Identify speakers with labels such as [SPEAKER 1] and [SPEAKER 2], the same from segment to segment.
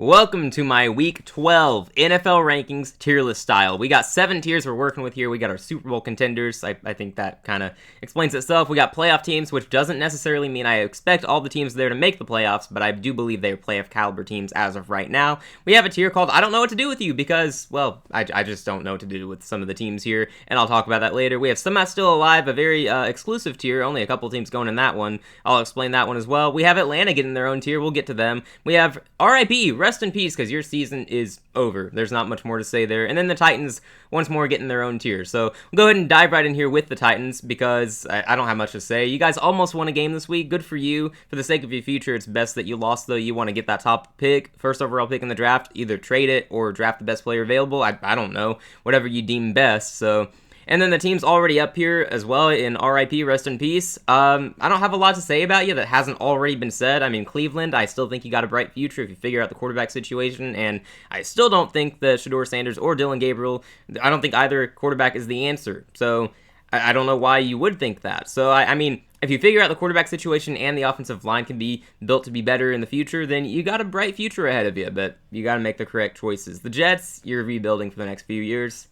[SPEAKER 1] Welcome to my Week 12 NFL Rankings tier list style. We got 7 tiers we're working with here. We got our Super Bowl contenders. I think that kind of explains itself. We got playoff teams, which doesn't necessarily mean I expect all the teams there to make the playoffs, but I do believe they are playoff caliber teams as of right now. We have a tier called I Don't Know What to Do With You because, well, I just don't know what to do with some of the teams here, and I'll talk about that later. We have Somehow Still Alive, a very exclusive tier. Only a couple teams going in that one. I'll explain that one as well. We have Atlanta getting their own tier. We'll get to them. We have RIP, rest in peace, because your season is over. There's not much more to say there. And then the Titans, once more, getting their own tier. So we'll go ahead and dive right in here with the Titans because I don't have much to say. You guys almost won a game this week. Good for you. For the sake of your future, it's best that you lost, though. You want to get that top pick, first overall pick in the draft. Either trade it or draft the best player available. I don't know. Whatever you deem best. So... And then the team's already up here as well in RIP, rest in peace. I don't have a lot to say about you that hasn't already been said. I mean, Cleveland, I still think you got a bright future if you figure out the quarterback situation, and I still don't think that Shedeur Sanders or Dylan Gabriel, I don't think either quarterback is the answer. So I don't know why you would think that. So, I mean, if you figure out the quarterback situation and the offensive line can be built to be better in the future, then you got a bright future ahead of you, but you got to make the correct choices. The Jets, you're rebuilding for the next few years.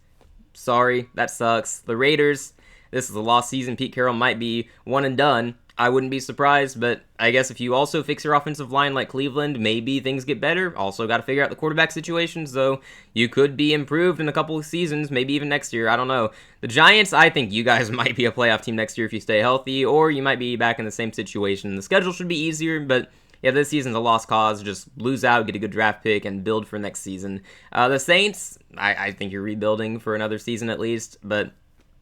[SPEAKER 1] Sorry, that sucks. The Raiders, this is a lost season. Pete Carroll might be one and done. I wouldn't be surprised, but I guess if you also fix your offensive line like Cleveland, maybe things get better. Also got to figure out the quarterback situation, so you could be improved in a couple of seasons, maybe even next year. I don't know. The Giants, I think you guys might be a playoff team next year if you stay healthy, or you might be back in the same situation. The schedule should be easier, but... yeah, this season's a lost cause. Just lose out, get a good draft pick, and build for next season. The Saints, I think you're rebuilding for another season at least, but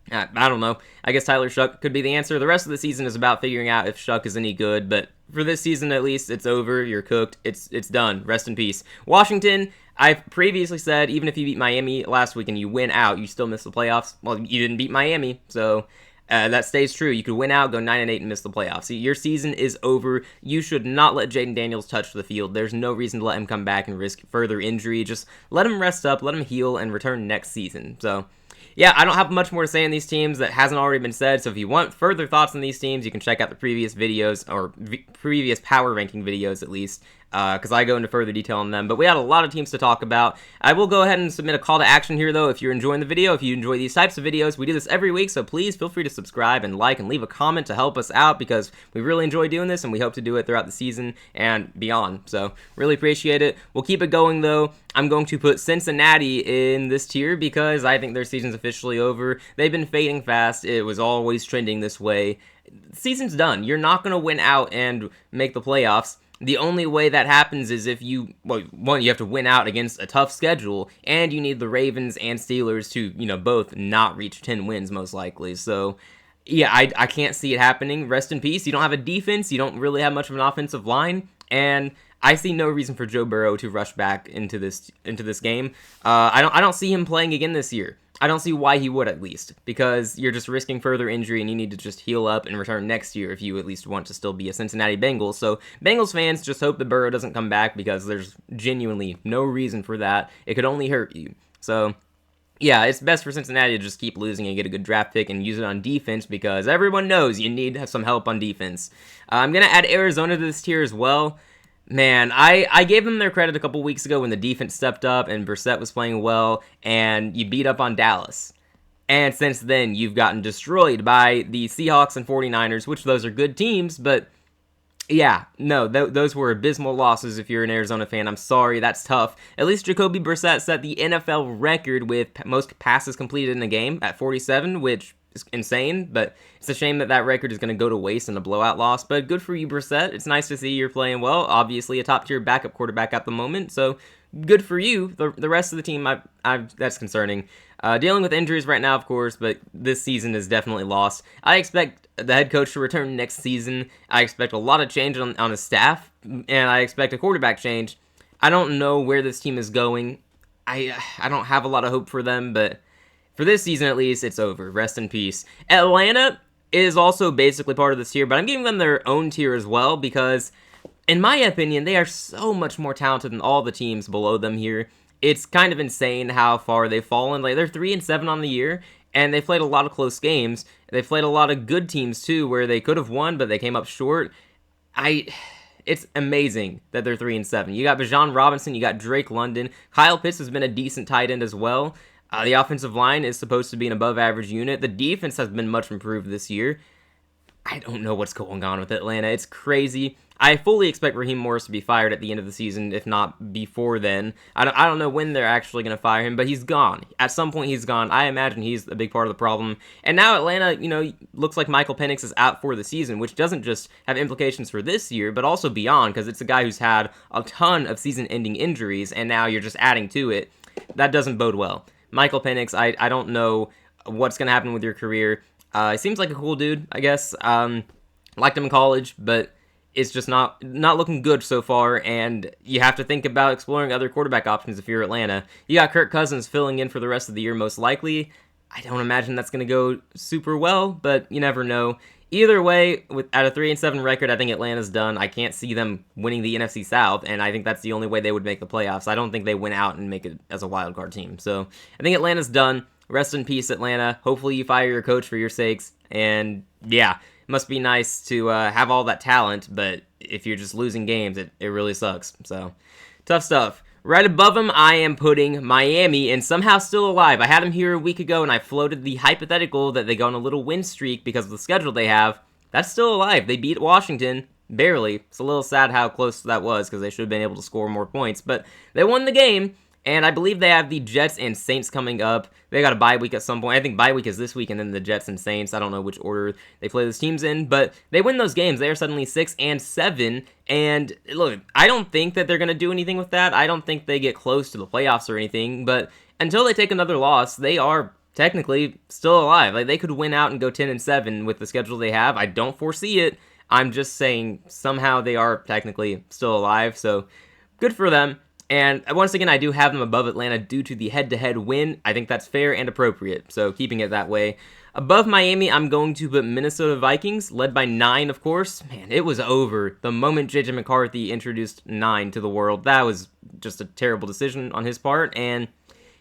[SPEAKER 1] I don't know. I guess Tyler Shuck could be the answer. The rest of the season is about figuring out if Shuck is any good, but for this season at least, it's over. You're cooked. It's done. Rest in peace. Washington, I've previously said, even if you beat Miami last week and you win out, you still miss the playoffs. Well, you didn't beat Miami, so... that stays true. You could win out, go 9-8, and miss the playoffs. See, your season is over. You should not let Jaden Daniels touch the field. There's no reason to let him come back and risk further injury. Just let him rest up, let him heal, and return next season. So, yeah, I don't have much more to say on these teams that hasn't already been said. So if you want further thoughts on these teams, you can check out the previous videos, or previous power ranking videos at least, because I go into further detail on them. But we had a lot of teams to talk about. I will go ahead and submit a call to action here, though, if you're enjoying the video. If you enjoy these types of videos, we do this every week, so please feel free to subscribe and like and leave a comment to help us out, because we really enjoy doing this, and we hope to do it throughout the season and beyond. So really appreciate it. We'll keep it going, though. I'm going to put Cincinnati in this tier because I think their season's officially over. They've been fading fast. It was always trending this way. The season's done. You're not going to win out and make the playoffs. The only way that happens is if you, well, one, you have to win out against a tough schedule, and you need the Ravens and Steelers to, both not reach 10 wins, most likely. So, yeah, I can't see it happening. Rest in peace. You don't have a defense. You don't really have much of an offensive line, and I see no reason for Joe Burrow to rush back into this game. I don't see him playing again this year. I don't see why he would, at least, because you're just risking further injury and you need to just heal up and return next year if you at least want to still be a Cincinnati Bengals. So Bengals fans just hope that Burrow doesn't come back, because there's genuinely no reason for that. It could only hurt you. So yeah, it's best for Cincinnati to just keep losing and get a good draft pick and use it on defense, because everyone knows you need some help on defense. I'm going to add Arizona to this tier as well. Man, I gave them their credit a couple weeks ago when the defense stepped up and Brissett was playing well, and you beat up on Dallas. And since then, you've gotten destroyed by the Seahawks and 49ers, which those are good teams, but yeah, no, those were abysmal losses if you're an Arizona fan. I'm sorry, that's tough. At least Jacoby Brissett set the NFL record with most passes completed in a game at 47, which is insane, but it's a shame that record is going to go to waste in a blowout loss. But good for you, Brissett. It's nice to see you're playing well. Obviously, a top-tier backup quarterback at the moment, so good for you. The rest of the team, that's concerning. Dealing with injuries right now, of course, but this season is definitely lost. I expect the head coach to return next season. I expect a lot of change on his staff, and I expect a quarterback change. I don't know where this team is going. I don't have a lot of hope for them, but for this season, at least, it's over. Rest in peace. Atlanta is also basically part of this tier, but I'm giving them their own tier as well because, in my opinion, they are so much more talented than all the teams below them here. It's kind of insane how far they've fallen. Like, they're 3-7 on the year, and they've played a lot of close games. They've played a lot of good teams, too, where they could have won, but they came up short. it's amazing that they're 3-7. You got Bijan Robinson, you got Drake London. Kyle Pitts has been a decent tight end as well. The offensive line is supposed to be an above-average unit. The defense has been much improved this year. I don't know what's going on with Atlanta. It's crazy. I fully expect Raheem Morris to be fired at the end of the season, if not before then. I don't know when they're actually going to fire him, but he's gone. At some point, he's gone. I imagine he's a big part of the problem. And now Atlanta, looks like Michael Penix is out for the season, which doesn't just have implications for this year, but also beyond, because it's a guy who's had a ton of season-ending injuries, and now you're just adding to it. That doesn't bode well. Michael Penix, I don't know what's going to happen with your career. He seems like a cool dude, I guess. Liked him in college, but it's just not looking good so far, and you have to think about exploring other quarterback options if you're Atlanta. You got Kirk Cousins filling in for the rest of the year, most likely. I don't imagine that's going to go super well, but you never know. Either way, at a 3-7 record, I think Atlanta's done. I can't see them winning the NFC South, and I think that's the only way they would make the playoffs. I don't think they win out and make it as a wild card team. So I think Atlanta's done. Rest in peace, Atlanta. Hopefully you fire your coach for your sakes. And yeah, it must be nice to have all that talent, but if you're just losing games, it really sucks. So tough stuff. Right above them, I am putting Miami, and somehow still alive. I had them here a week ago, and I floated the hypothetical that they go on a little win streak because of the schedule they have. That's still alive. They beat Washington, barely. It's a little sad how close that was because they should have been able to score more points, but they won the game. And I believe they have the Jets and Saints coming up. They got a bye week at some point. I think bye week is this week, and then the Jets and Saints. I don't know which order they play those teams in, but they win those games. They are suddenly 6-7. And look, I don't think that they're going to do anything with that. I don't think they get close to the playoffs or anything. But until they take another loss, they are technically still alive. Like, they could win out and go 10-7 with the schedule they have. I don't foresee it. I'm just saying somehow they are technically still alive. So good for them. And once again, I do have them above Atlanta due to the head-to-head win. I think that's fair and appropriate, so keeping it that way. Above Miami, I'm going to put Minnesota Vikings, led by 9, of course. Man, it was over the moment J.J. McCarthy introduced 9 to the world. That was just a terrible decision on his part, and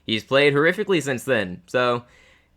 [SPEAKER 1] he's played horrifically since then. So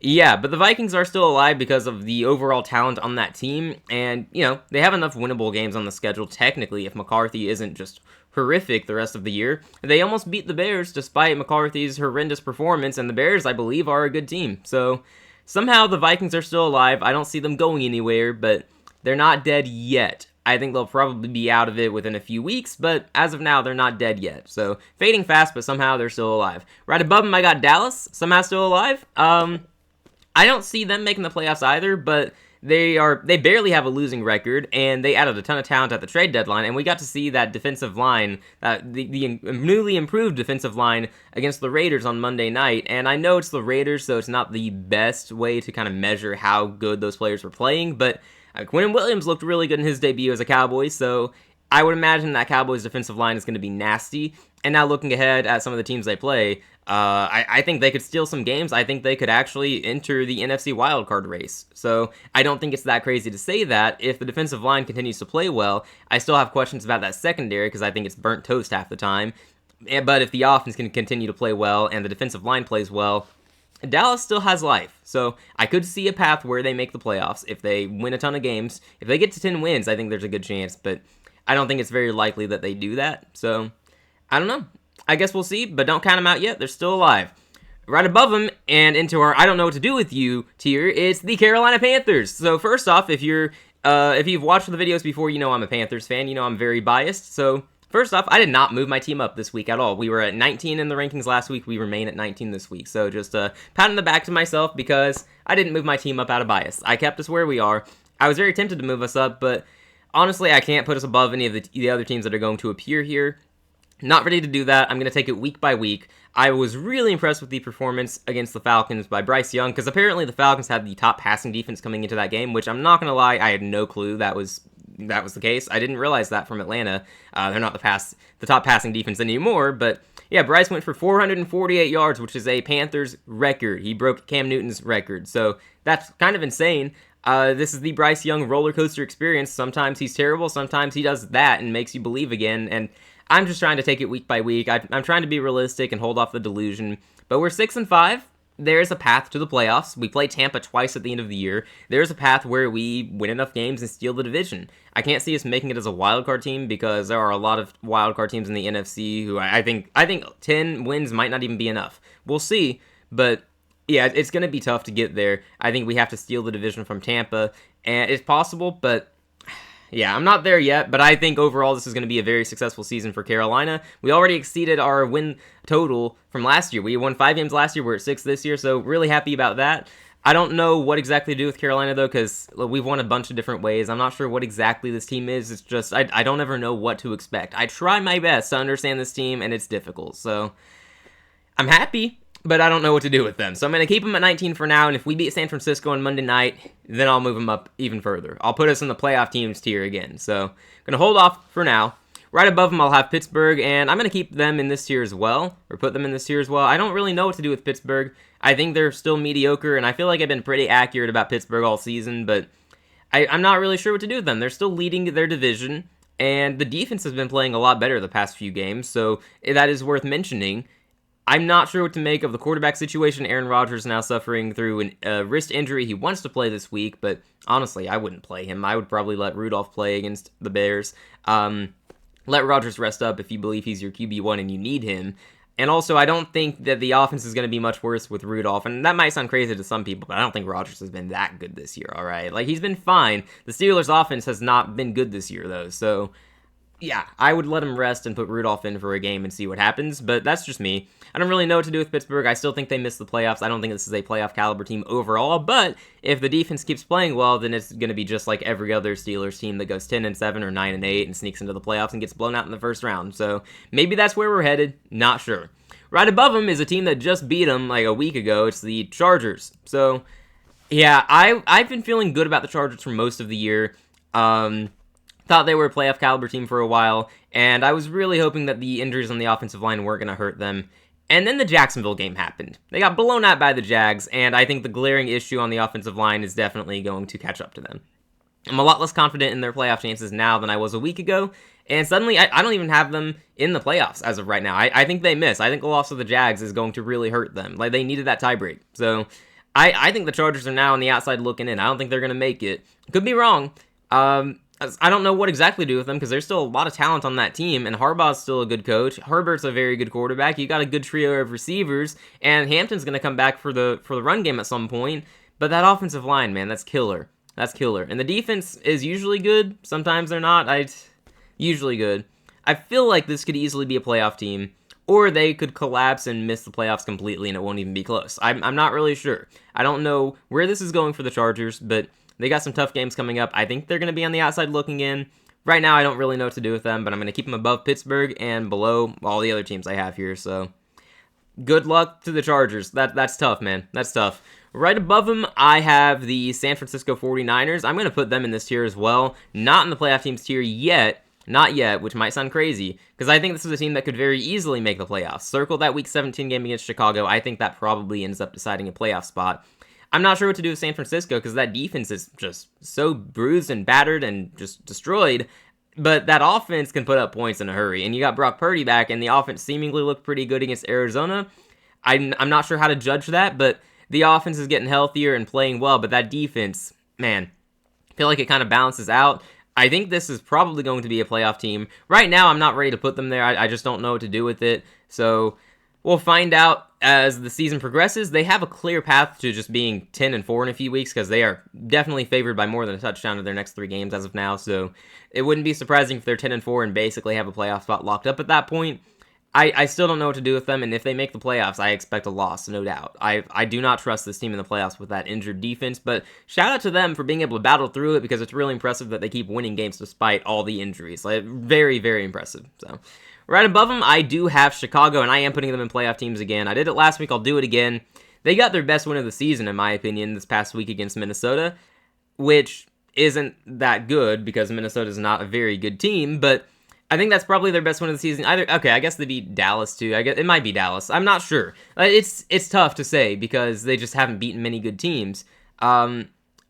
[SPEAKER 1] yeah, but the Vikings are still alive because of the overall talent on that team, and, they have enough winnable games on the schedule, technically, if McCarthy isn't just horrific the rest of the year. They almost beat the Bears despite McCarthy's horrendous performance, and the Bears, I believe, are a good team. So somehow the Vikings are still alive. I don't see them going anywhere, but they're not dead yet. I think they'll probably be out of it within a few weeks, but as of now, they're not dead yet. So fading fast, but somehow they're still alive. Right above them, I got Dallas, somehow still alive. I don't see them making the playoffs either, but they barely have a losing record, and they added a ton of talent at the trade deadline, and we got to see that defensive line, the newly improved defensive line against the Raiders on Monday night. And I know it's the Raiders, so it's not the best way to kind of measure how good those players were playing, but Quinnen Williams looked really good in his debut as a Cowboy, so I would imagine that Cowboys defensive line is going to be nasty. And now looking ahead at some of the teams they play, I think they could steal some games. I think they could actually enter the NFC wildcard race. So I don't think it's that crazy to say that. If the defensive line continues to play well, I still have questions about that secondary because I think it's burnt toast half the time. But if the offense can continue to play well and the defensive line plays well, Dallas still has life. So I could see a path where they make the playoffs if they win a ton of games. If they get to 10 wins, I think there's a good chance. But I don't think it's very likely that they do that. So I don't know. I guess we'll see, but don't count them out yet. They're still alive. Right above them and into our I don't know what to do with you tier is the Carolina Panthers. So first off, if you've watched the videos before, you know I'm a Panthers fan. You know I'm very biased. So first off, I did not move my team up this week at all. We were at 19 in the rankings last week. We remain at 19 this week. So just pat on the back to myself because I didn't move my team up out of bias. I kept us where we are. I was very tempted to move us up, but honestly, I can't put us above any of the other teams that are going to appear here. Not ready to do that. I'm going to take it week by week. I was really impressed with the performance against the Falcons by Bryce Young, because apparently the Falcons had the top passing defense coming into that game, which I'm not going to lie, I had no clue that was the case. I didn't realize that from Atlanta. They're not the top passing defense anymore, but yeah, Bryce went for 448 yards, which is a Panthers record. He broke Cam Newton's record, so that's kind of insane. This is the Bryce Young roller coaster experience. Sometimes he's terrible, sometimes he does that and makes you believe again, and I'm just trying to take it week by week. I'm trying to be realistic and hold off the delusion. But we're 6-5. there's a path to the playoffs. We play Tampa twice at the end of the year. There's a path where we win enough games and steal the division. I can't see us making it as a wildcard team because there are a lot of wildcard teams in the NFC who I think 10 wins might not even be enough. We'll see, but yeah, it's going to be tough to get there. I think we have to steal the division from Tampa, and it's possible, but yeah, I'm not there yet, but I think overall this is going to be a very successful season for Carolina. We already exceeded our win total from last year. We won 5 games last year. We're at 6 this year, so really happy about that. I don't know what exactly to do with Carolina, though, because we've won a bunch of different ways. I'm not sure what exactly this team is. It's just, I don't ever know what to expect. I try my best to understand this team, and it's difficult. So I'm happy, but I don't know what to do with them. So I'm going to keep them at 19 for now, and if we beat San Francisco on Monday night, then I'll move them up even further. I'll put us in the playoff teams tier again. So I'm going to hold off for now. Right above them, I'll have Pittsburgh, and I'm going to keep them in this tier as well, or put them in this tier as well. I don't really know what to do with Pittsburgh. I think they're still mediocre, and I feel like I've been pretty accurate about Pittsburgh all season, but I'm not really sure what to do with them. They're still leading their division, and the defense has been playing a lot better the past few games, so that is worth mentioning. I'm not sure what to make of the quarterback situation. Aaron Rodgers now suffering through a wrist injury. He wants to play this week, but honestly, I wouldn't play him. I would probably let Rudolph play against the Bears. Let Rodgers rest up if you believe he's your QB1 and you need him. And also, I don't think that the offense is going to be much worse with Rudolph. And that might sound crazy to some people, but I don't think Rodgers has been that good this year, all right? Like, he's been fine. The Steelers' offense has not been good this year, though, so yeah, I would let him rest and put Rudolph in for a game and see what happens, but that's just me. I don't really know what to do with Pittsburgh. I still think they missed the playoffs. I don't think this is a playoff caliber team overall, but if the defense keeps playing well, then it's going to be just like every other Steelers team that goes 10-7 or 9-8 and sneaks into the playoffs and gets blown out in the first round. So maybe that's where we're headed. Not sure. Right above them is a team that just beat them like a week ago. It's the Chargers. So yeah, I've been feeling good about the Chargers for most of the year. Thought they were a playoff caliber team for a while, and I was really hoping that the injuries on the offensive line weren't going to hurt them. And then the Jacksonville game happened. They got blown out by the Jags, and I think the glaring issue on the offensive line is definitely going to catch up to them. I'm a lot less confident in their playoff chances now than I was a week ago, and suddenly I don't even have them in the playoffs as of right now. I think they miss. I think the loss of the Jags is going to really hurt them. Like, they needed that tiebreak. So I think the Chargers are now on the outside looking in. I don't think they're going to make it. Could be wrong. I don't know what exactly to do with them because there's still a lot of talent on that team, and Harbaugh's still a good coach. Herbert's a very good quarterback. You got a good trio of receivers, and Hampton's going to come back for the run game at some point. But that offensive line, man, that's killer. That's killer. And the defense is usually good. Sometimes they're not. Usually good. I feel like this could easily be a playoff team, or they could collapse and miss the playoffs completely, and it won't even be close. I'm not really sure. I don't know where this is going for the Chargers, but they got some tough games coming up. I think they're going to be on the outside looking in. Right now, I don't really know what to do with them, but I'm going to keep them above Pittsburgh and below all the other teams I have here. So good luck to the Chargers. That's tough, man. That's tough. Right above them, I have the San Francisco 49ers. I'm going to put them in this tier as well. Not in the playoff teams tier yet. Not yet, which might sound crazy, because I think this is a team that could very easily make the playoffs. Circle that Week 17 game against Chicago. I think that probably ends up deciding a playoff spot. I'm not sure what to do with San Francisco because that defense is just so bruised and battered and just destroyed. But that offense can put up points in a hurry. And you got Brock Purdy back, and the offense seemingly looked pretty good against Arizona. I'm not sure how to judge that, but the offense is getting healthier and playing well. But that defense, man, I feel like it kind of balances out. I think this is probably going to be a playoff team. Right now, I'm not ready to put them there. I just don't know what to do with it. So we'll find out as the season progresses. They have a clear path to just being 10-4 in a few weeks because they are definitely favored by more than a touchdown in their next 3 games as of now. So it wouldn't be surprising if they're 10-4 and basically have a playoff spot locked up at that point. I still don't know what to do with them, and if they make the playoffs, I expect a loss, no doubt. I do not trust this team in the playoffs with that injured defense, but shout out to them for being able to battle through it because it's really impressive that they keep winning games despite all the injuries. Like, very, very impressive. So right above them, I do have Chicago, and I am putting them in playoff teams again. I did it last week. I'll do it again. They got their best win of the season, in my opinion, this past week against Minnesota, which isn't that good because Minnesota is not a very good team, but I think that's probably their best win of the season. Okay, I guess they beat Dallas too. I guess it might be Dallas. I'm not sure. It's tough to say because they just haven't beaten many good teams.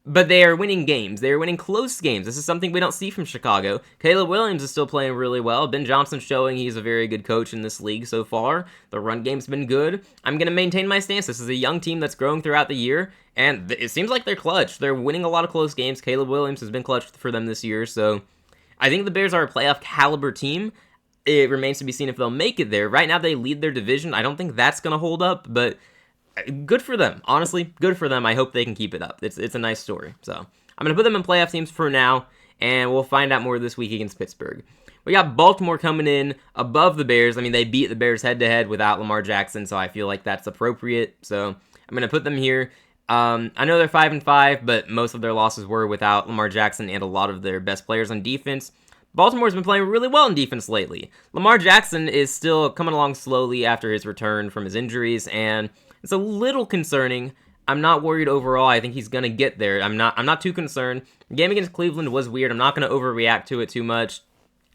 [SPEAKER 1] but they are winning games. They are winning close games. This is something we don't see from Chicago. Caleb Williams is still playing really well. Ben Johnson's showing he's a very good coach in this league so far. The run game's been good. I'm going to maintain my stance. This is a young team that's growing throughout the year, and it seems like they're clutch. They're winning a lot of close games. Caleb Williams has been clutch for them this year, so I think the Bears are a playoff caliber team. It remains to be seen if they'll make it there. Right now, they lead their division. I don't think that's going to hold up, but good for them. Honestly, good for them. I hope they can keep it up. It's a nice story. So I'm going to put them in playoff teams for now, and we'll find out more this week against Pittsburgh. We got Baltimore coming in above the Bears. I mean, they beat the Bears head-to-head without Lamar Jackson, so I feel like that's appropriate. So I'm going to put them here. I know they're 5-5, but most of their losses were without Lamar Jackson and a lot of their best players on defense. Baltimore's been playing really well in defense lately. Lamar Jackson is still coming along slowly after his return from his injuries, and it's a little concerning. I'm not worried overall. I think he's going to get there. I'm not too concerned. The game against Cleveland was weird. I'm not going to overreact to it too much.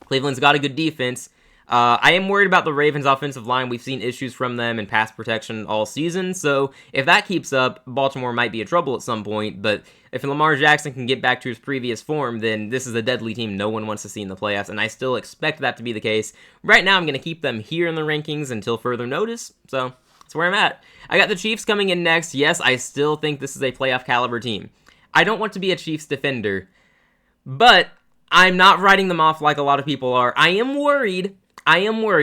[SPEAKER 1] Cleveland's got a good defense. I am worried about the Ravens' offensive line. We've seen issues from them in pass protection all season, so if that keeps up, Baltimore might be in trouble at some point, but if Lamar Jackson can get back to his previous form, then this is a deadly team no one wants to see in the playoffs, and I still expect that to be the case. Right now, I'm going to keep them here in the rankings until further notice, so that's where I'm at. I got the Chiefs coming in next. Yes, I still think this is a playoff caliber team. I don't want to be a Chiefs defender, but I'm not writing them off like a lot of people are. I am worried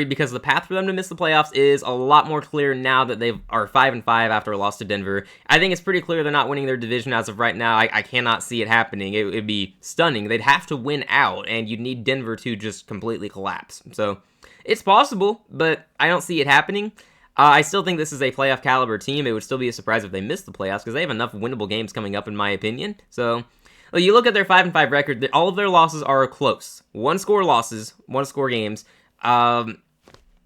[SPEAKER 1] because the path for them to miss the playoffs is a lot more clear now that they are 5-5 after a loss to Denver. I think it's pretty clear they're not winning their division as of right now. I cannot see it happening. It would be stunning. They'd have to win out, and you'd need Denver to just completely collapse. So it's possible, but I don't see it happening. I still think this is a playoff caliber team. It would still be a surprise if they missed the playoffs because they have enough winnable games coming up, in my opinion. So you look at their 5-5 record, all of their losses are close. One-score losses, one-score games. And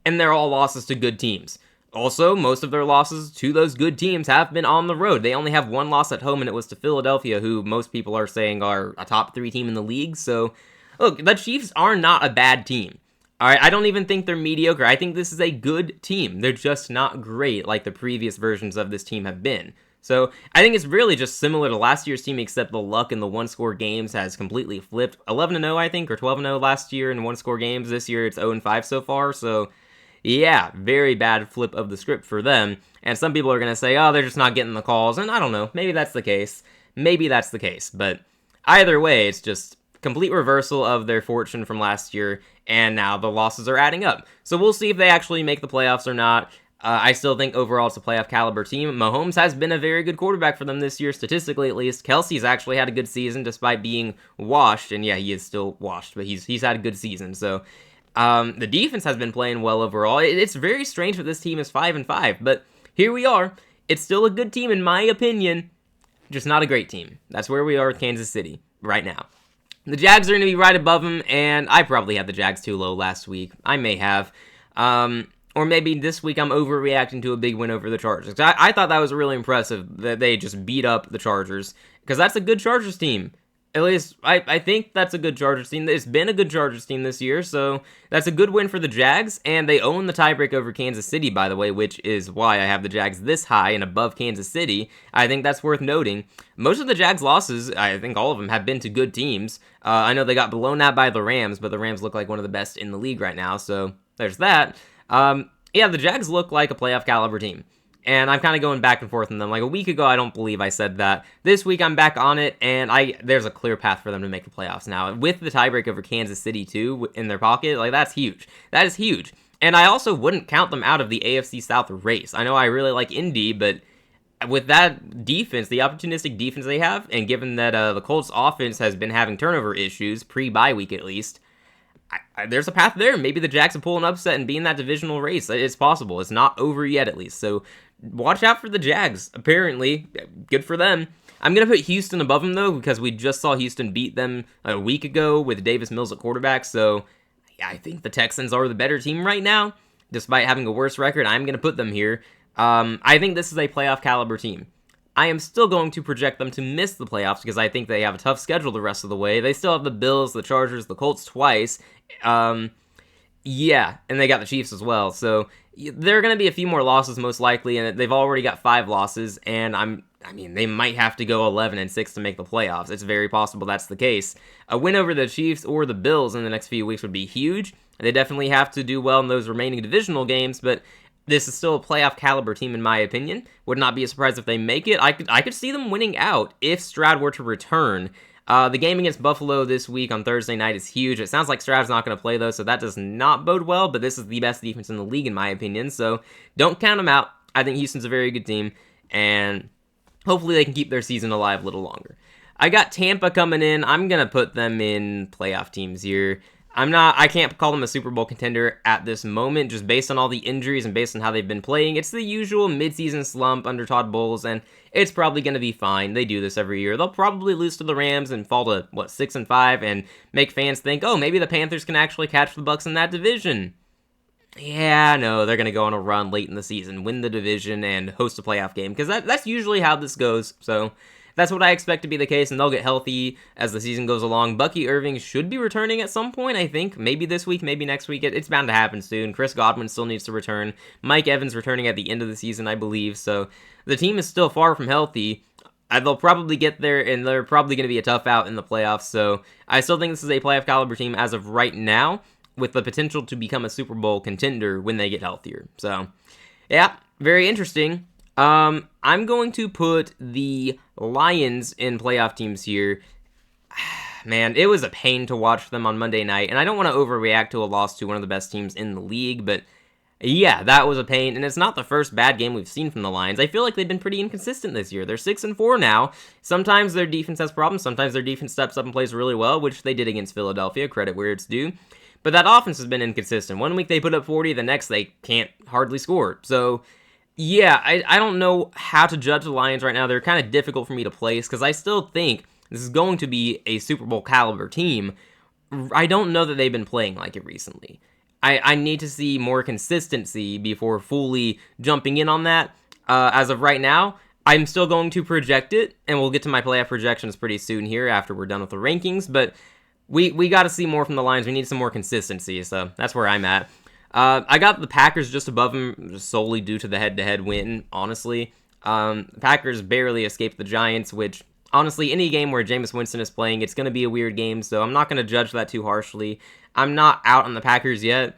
[SPEAKER 1] they're all losses to good teams. Also, most of their losses to those good teams have been on the road. They only have one loss at home, and it was to Philadelphia, who most people are saying are a top 3 team in the league. So, look, the Chiefs are not a bad team. All right, I don't even think they're mediocre. I think this is a good team. They're just not great like the previous versions of this team have been. So I think it's really just similar to last year's team, except the luck in the one-score games has completely flipped. 11-0, I think, or 12-0 last year in one-score games. This year it's 0-5 so far. So yeah, very bad flip of the script for them. And some people are going to say, oh, they're just not getting the calls. And I don't know, maybe that's the case. Maybe that's the case. But either way, it's just complete reversal of their fortune from last year, and now the losses are adding up. So we'll see if they actually make the playoffs or not. I still think overall it's a playoff caliber team. Mahomes has been a very good quarterback for them this year, statistically at least. Kelsey's actually had a good season despite being washed, and yeah, he is still washed, but he's had a good season. So the defense has been playing well overall. It's very strange that this team is 5-5, but here we are. It's still a good team in my opinion, just not a great team. That's where we are with Kansas City right now. The Jags are going to be right above them, and I probably had the Jags too low last week. I may have. Or maybe this week I'm overreacting to a big win over the Chargers. I thought that was really impressive that they just beat up the Chargers, because that's a good Chargers team. At least, I think that's a good Chargers team. It's been a good Chargers team this year, so that's a good win for the Jags, and they own the tiebreak over Kansas City, by the way, which is why I have the Jags this high and above Kansas City. I think that's worth noting. Most of the Jags' losses, I think all of them, have been to good teams. I know they got blown out by the Rams, but the Rams look like one of the best in the league right now, so there's that. Yeah, the Jags look like a playoff caliber team. And I'm kind of going back and forth on them. Like a week ago, I don't believe I said that. This week, I'm back on it, and there's a clear path for them to make the playoffs now. With the tiebreak over Kansas City, too, in their pocket, like that's huge. That is huge. And I also wouldn't count them out of the AFC South race. I know I really like Indy, but with that defense, the opportunistic defense they have, and given that the Colts offense has been having turnover issues, pre-bye week at least, there's a path there. Maybe the Jags will pull an upset and be in that divisional race. It's possible. It's not over yet, at least. So watch out for the Jags. Apparently, good for them. I'm going to put Houston above them, though, because we just saw Houston beat them a week ago with Davis Mills at quarterback. So yeah, I think the Texans are the better team right now. Despite having a worse record, I'm going to put them here. I think this is a playoff caliber team. I am still going to project them to miss the playoffs because I think they have a tough schedule the rest of the way. They still have the Bills, the Chargers, the Colts twice. Yeah, and they got the Chiefs as well. So there are going to be a few more losses most likely, and they've already got 5 losses. And I mean, they might have to go 11-6 to make the playoffs. It's very possible that's the case. A win over the Chiefs or the Bills in the next few weeks would be huge. They definitely have to do well in those remaining divisional games, but this is still a playoff caliber team in my opinion. Would not be a surprise if they make it. I could see them winning out if Stroud were to return. The game against Buffalo this week on Thursday night is huge. It sounds like Stroud's not going to play, though, so that does not bode well, but this is the best defense in the league, in my opinion, so don't count them out. I think Houston's a very good team, and hopefully they can keep their season alive a little longer. I got Tampa coming in. I'm going to put them in playoff teams here. I can't call them a Super Bowl contender at this moment, just based on all the injuries and based on how they've been playing. It's the usual midseason slump under Todd Bowles, and it's probably going to be fine. They do this every year. They'll probably lose to the Rams and fall to, 6-5, and make fans think, oh, maybe the Panthers can actually catch the Bucs in that division. Yeah, no, they're going to go on a run late in the season, win the division, and host a playoff game, because that's usually how this goes, so that's what I expect to be the case, and they'll get healthy as the season goes along. Bucky Irving should be returning at some point, I think. Maybe this week, maybe next week. It's bound to happen soon. Chris Godwin still needs to return. Mike Evans returning at the end of the season, I believe. So the team is still far from healthy. They'll probably get there, and they're probably going to be a tough out in the playoffs. So I still think this is a playoff caliber team as of right now, with the potential to become a Super Bowl contender when they get healthier. So, yeah, very interesting. I'm going to put the Lions in playoff teams here. Man, it was a pain to watch them on Monday night, and I don't want to overreact to a loss to one of the best teams in the league, but yeah, that was a pain, and it's not the first bad game we've seen from the Lions. I feel like they've been pretty inconsistent this year. They're 6-4 now. Sometimes their defense has problems, sometimes their defense steps up and plays really well, which they did against Philadelphia, credit where it's due. But that offense has been inconsistent. One week they put up 40, the next they can't hardly score. So yeah, I don't know how to judge the Lions right now. They're kind of difficult for me to place because I still think this is going to be a Super Bowl caliber team. I don't know that they've been playing like it recently. I need to see more consistency before fully jumping in on that. As of right now, I'm still going to project it, and we'll get to my playoff projections pretty soon here after we're done with the rankings, but we got to see more from the Lions. We need some more consistency, so that's where I'm at. I got the Packers just above them, just solely due to the head-to-head win, honestly. The Packers barely escaped the Giants, which, honestly, any game where Jameis Winston is playing, it's going to be a weird game, so I'm not going to judge that too harshly. I'm not out on the Packers yet,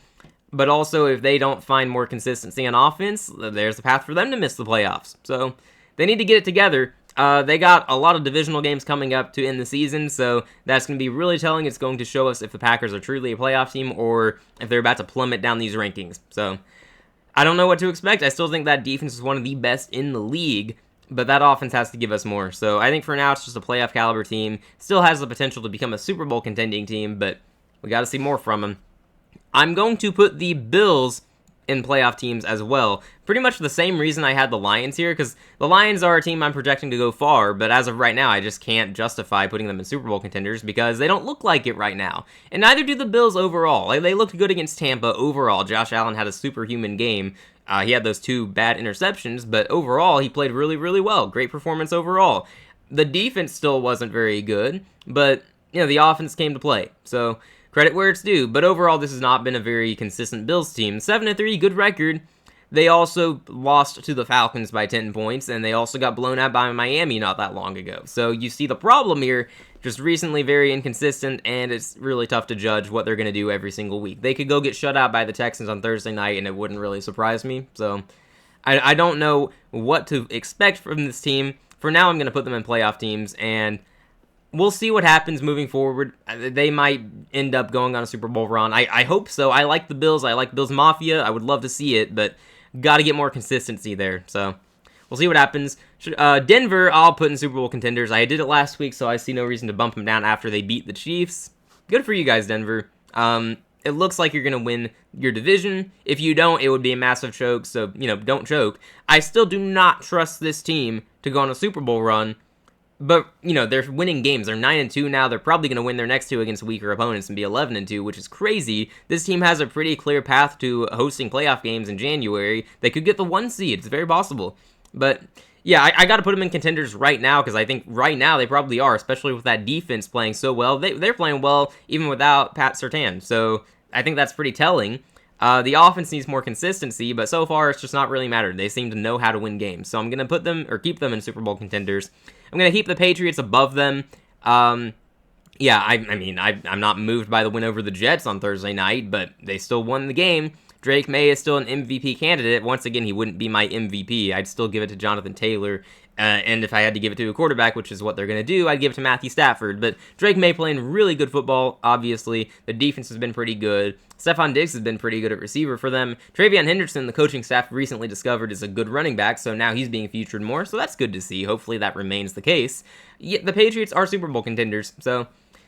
[SPEAKER 1] but also if they don't find more consistency on offense, there's a path for them to miss the playoffs. So they need to get it together. They got a lot of divisional games coming up to end the season, so that's going to be really telling. It's going to show us if the Packers are truly a playoff team or if they're about to plummet down these rankings. So I don't know what to expect. I still think that defense is one of the best in the league, but that offense has to give us more. So I think for now it's just a playoff caliber team. Still has the potential to become a Super Bowl contending team, but we got to see more from them. I'm going to put the Bills in playoff teams as well. Pretty much the same reason I had the Lions here, because the Lions are a team I'm projecting to go far, but as of right now, I just can't justify putting them in Super Bowl contenders because they don't look like it right now. And neither do the Bills overall. They looked good against Tampa overall. Josh Allen had a superhuman game. He had those 2 bad interceptions, but overall, he played really, really well. Great performance overall. The defense still wasn't very good, but the offense came to play. So credit where it's due, but overall this has not been a very consistent Bills team. 7-3, good record. They also lost to the Falcons by 10 points, and they also got blown out by Miami not that long ago. So you see the problem here, just recently very inconsistent, and it's really tough to judge what they're going to do every single week. They could go get shut out by the Texans on Thursday night, and it wouldn't really surprise me. So I don't know what to expect from this team. For now, I'm going to put them in playoff teams, and we'll see what happens moving forward. They might end up going on a Super Bowl run. I hope so. I like the Bills. I like Bills Mafia. I would love to see it, but got to get more consistency there. So we'll see what happens. Denver, I'll put in Super Bowl contenders. I did it last week, so I see no reason to bump them down after they beat the Chiefs. Good for you guys, Denver. It looks like you're going to win your division. If you don't, it would be a massive choke, so, don't choke. I still do not trust this team to go on a Super Bowl run. But, they're winning games. They're 9-2 now. They're probably going to win their next 2 against weaker opponents and be 11-2, which is crazy. This team has a pretty clear path to hosting playoff games in January. They could get the 1 seed. It's very possible. But, yeah, I got to put them in contenders right now because I think right now they probably are, especially with that defense playing so well. They're playing well even without Pat Surtain. So I think that's pretty telling. The offense needs more consistency, but so far it's just not really mattered. They seem to know how to win games. So I'm going to put them, or keep them in Super Bowl contenders. I'm going to keep the Patriots above them. Yeah, I'm not moved by the win over the Jets on Thursday night, but they still won the game. Drake May is still an MVP candidate. Once again, he wouldn't be my MVP. I'd still give it to Jonathan Taylor. And if I had to give it to a quarterback, which is what they're going to do, I'd give it to Matthew Stafford. But Drake May playing really good football, obviously. The defense has been pretty good. Stephon Diggs has been pretty good at receiver for them. Travion Henderson, the coaching staff recently discovered, is a good running back, so now he's being featured more, so that's good to see. Hopefully that remains the case. The Patriots are Super Bowl contenders, so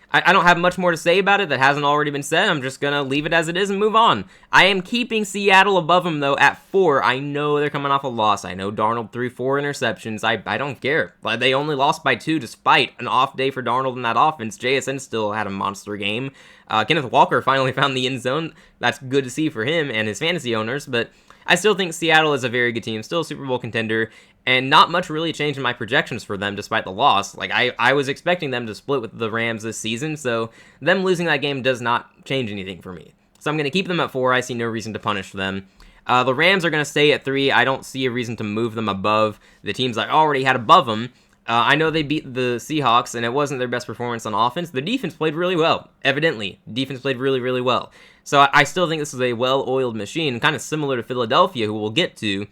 [SPEAKER 1] I don't have much more to say about it that hasn't already been said. I'm just going to leave it as it is and move on. I am keeping Seattle above them, though, at 4. I know they're coming off a loss. I know Darnold threw 4 interceptions. I don't care. They only lost by 2 despite an off day for Darnold in that offense. JSN still had a monster game. Kenneth Walker finally found the end zone. That's good to see for him and his fantasy owners, but I still think Seattle is a very good team, still a Super Bowl contender, and not much really changed in my projections for them despite the loss. I was expecting them to split with the Rams this season, so them losing that game does not change anything for me. So I'm going to keep them at 4. I see no reason to punish them. The Rams are going to stay at 3. I don't see a reason to move them above the teams I already had above them. I know they beat the Seahawks, and it wasn't their best performance on offense. The defense played really well, evidently. Defense played really, really well. So I still think this is a well-oiled machine, kind of similar to Philadelphia, who we'll get to.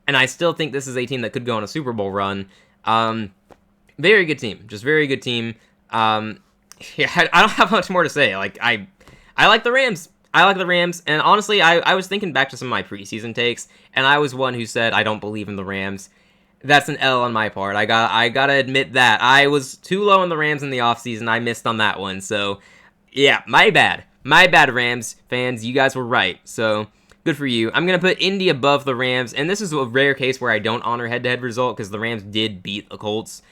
[SPEAKER 1] And I still think this is a team that could go on a Super Bowl run. Very good team. Just very good team. Yeah, I don't have much more to say. I like the Rams. I like the Rams. And honestly, I was thinking back to some of my preseason takes, and I was one who said I don't believe in the Rams. That's an L on my part. I gotta admit that. I was too low on the Rams in the offseason. I missed on that one. So, yeah, my bad. My bad, Rams fans. You guys were right. So, good for you. I'm going to put Indy above the Rams. And this is a rare case where I don't honor head-to-head result because the Rams did beat the Colts.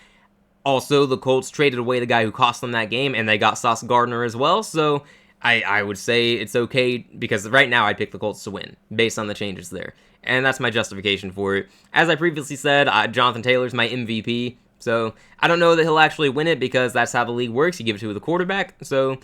[SPEAKER 1] Also, the Colts traded away the guy who cost them that game, and they got Sauce Gardner as well. So, I would say it's okay because right now I'd pick the Colts to win based on the changes there. And that's my justification for it. As I previously said, Jonathan Taylor's my MVP. So, I don't know that he'll actually win it because that's how the league works. You give it to the quarterback. So,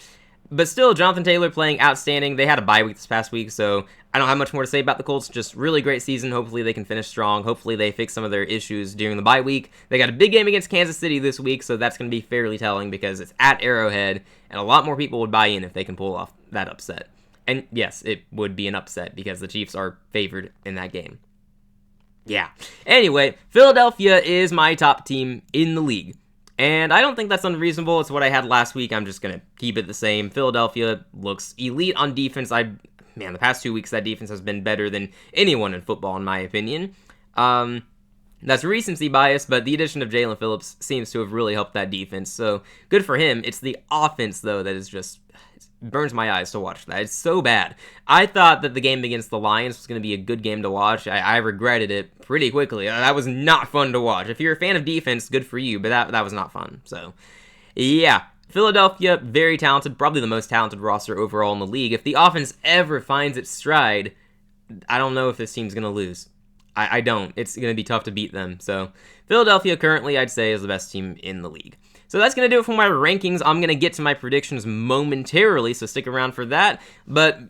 [SPEAKER 1] but still, Jonathan Taylor playing outstanding. They had a bye week this past week, so I don't have much more to say about the Colts. Just really great season. Hopefully they can finish strong. Hopefully they fix some of their issues during the bye week. They got a big game against Kansas City this week, so that's going to be fairly telling because it's at Arrowhead, and a lot more people would buy in if they can pull off that upset. And yes, it would be an upset because the Chiefs are favored in that game. Yeah. Anyway, Philadelphia is my top team in the league. And I don't think that's unreasonable. It's what I had last week. I'm just going to keep it the same. Philadelphia looks elite on defense. The past 2 weeks, that defense has been better than anyone in football, in my opinion. That's recency bias, but the addition of Jalen Phillips seems to have really helped that defense. So, good for him. It's the offense, though, that is just burns my eyes to watch that. It's so bad. I thought that the game against the Lions was going to be a good game to watch. I regretted it pretty quickly. That was not fun to watch. If you're a fan of defense, good for you, but that was not fun. So, yeah. Philadelphia, very talented, probably the most talented roster overall in the league. If the offense ever finds its stride, I don't know if this team's going to lose. I don't. It's going to be tough to beat them. So, Philadelphia currently, I'd say, is the best team in the league. So that's going to do it for my rankings. I'm going to get to my predictions momentarily, so stick around for that. But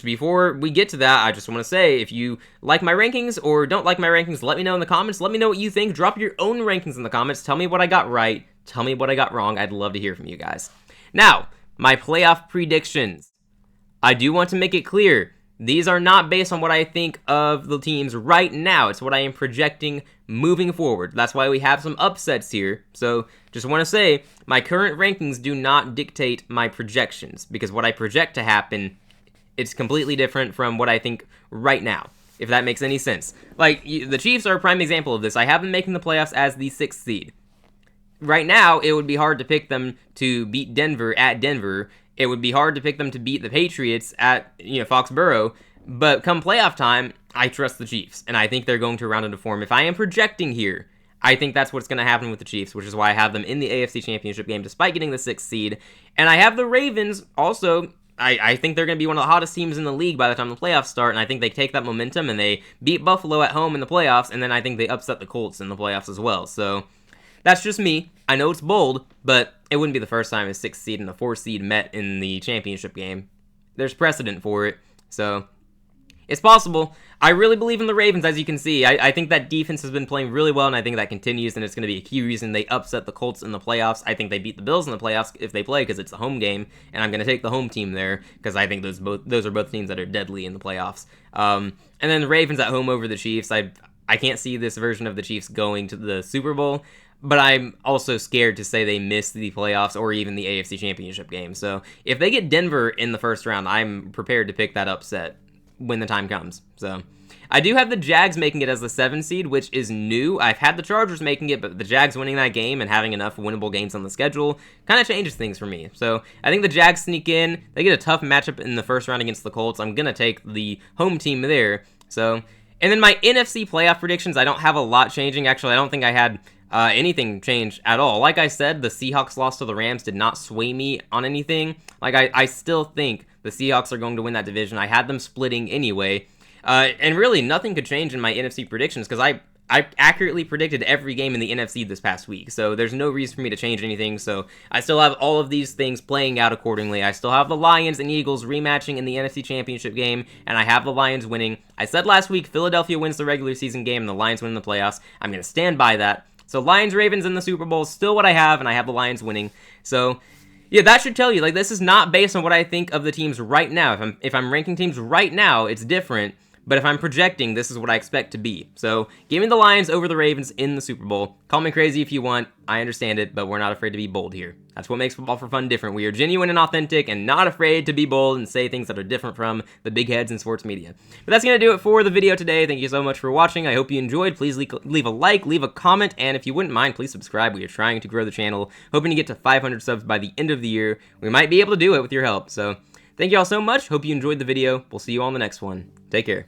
[SPEAKER 1] before we get to that, I just want to say, if you like my rankings or don't like my rankings, let me know in the comments. Let me know what you think. Drop your own rankings in the comments. Tell me what I got right. Tell me what I got wrong. I'd love to hear from you guys. Now, my playoff predictions. I do want to make it clear, these are not based on what I think of the teams right now. It's what I am projecting moving forward. That's why we have some upsets here. So, just want to say, my current rankings do not dictate my projections, because what I project to happen, it's completely different from what I think right now, if that makes any sense. The Chiefs are a prime example of this. I have them making the playoffs as the 6th seed. Right now, it would be hard to pick them to beat Denver at Denver. It would be hard to pick them to beat the Patriots at, Foxborough. But come playoff time, I trust the Chiefs, and I think they're going to round into form. If I am projecting here, I think that's what's going to happen with the Chiefs, which is why I have them in the AFC Championship game despite getting the 6th seed. And I have the Ravens also. I think they're going to be one of the hottest teams in the league by the time the playoffs start, and I think they take that momentum and they beat Buffalo at home in the playoffs, and then I think they upset the Colts in the playoffs as well. So that's just me. I know it's bold, but it wouldn't be the first time a 6th seed and a 4th seed met in the championship game. there's precedent for it. So it's possible. I really believe in the Ravens, as you can see. I think that defense has been playing really well, and I think that continues, and it's going to be a key reason they upset the Colts in the playoffs. I think they beat the Bills in the playoffs if they play, because it's a home game, and I'm going to take the home team there, because I think those are both teams that are deadly in the playoffs. And then the Ravens at home over the Chiefs. I can't see this version of the Chiefs going to the Super Bowl, but I'm also scared to say they miss the playoffs or even the AFC Championship game. So if they get Denver in the first round, I'm prepared to pick that upset when the time comes. So I do have the Jags making it as the 7 seed, which is new. I've had the Chargers making it, but the Jags winning that game and having enough winnable games on the schedule kind of changes things for me. So I think the Jags sneak in. They get a tough matchup in the first round against the Colts. I'm going to take the home team there. So, and then my NFC playoff predictions, I don't have a lot changing. Actually, I don't think I had anything change at all. Like I said, the Seahawks loss to the Rams did not sway me on anything. Like, I still think the Seahawks are going to win that division. I had them splitting anyway. And really, nothing could change in my NFC predictions, because I accurately predicted every game in the NFC this past week. So there's no reason for me to change anything. So I still have all of these things playing out accordingly. I still have the Lions and Eagles rematching in the NFC Championship game, and I have the Lions winning. I said last week, Philadelphia wins the regular season game and the Lions win the playoffs. I'm going to stand by that. So Lions-Ravens in the Super Bowl is still what I have, and I have the Lions winning. So yeah, that should tell you, like, this is not based on what I think of the teams right now. If I'm ranking teams right now, it's different. But if I'm projecting, this is what I expect to be. So, give me the Lions over the Ravens in the Super Bowl. Call me crazy if you want. I understand it, but we're not afraid to be bold here. That's what makes Football for Fun different. We are genuine and authentic and not afraid to be bold and say things that are different from the big heads in sports media. But that's going to do it for the video today. Thank you so much for watching. I hope you enjoyed. Please leave a like, leave a comment, and if you wouldn't mind, please subscribe. We are trying to grow the channel, hoping to get to 500 subs by the end of the year. We might be able to do it with your help. So, thank you all so much. Hope you enjoyed the video. We'll see you all in the next one. Take care.